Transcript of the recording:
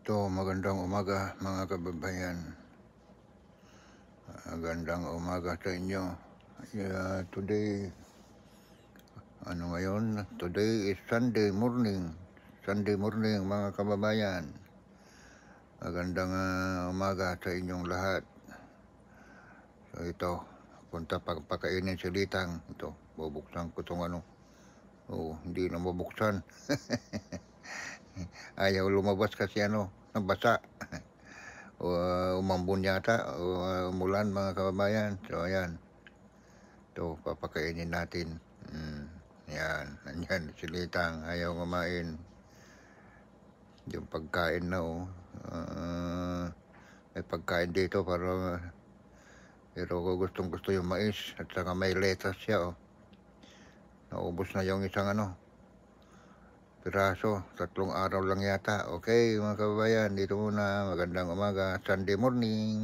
Ito, magandang umaga mga kababayan. Magandang umaga sa inyo. Today, ngayon? Today is Sunday morning. Sunday morning mga kababayan. Magandang umaga sa inyong lahat. So ito, punta pagpakainin si Litang. Ito, bubuksan ko itong ano. Hindi na mabuksan. Ayaw lumabas kasi nabasa. Umambon yata, umulan mga kababayan. So ayan, ito papakainin natin. Yan, nandyan si Litang, ayaw kumain. Yung pagkain na may pagkain dito pero gustong gusto yung mais at saka may lettuce siya. Naubos na yung isang piraso, 3 araw lang yata. Okay mga kababayan, dito muna. Magandang umaga, Sunday morning.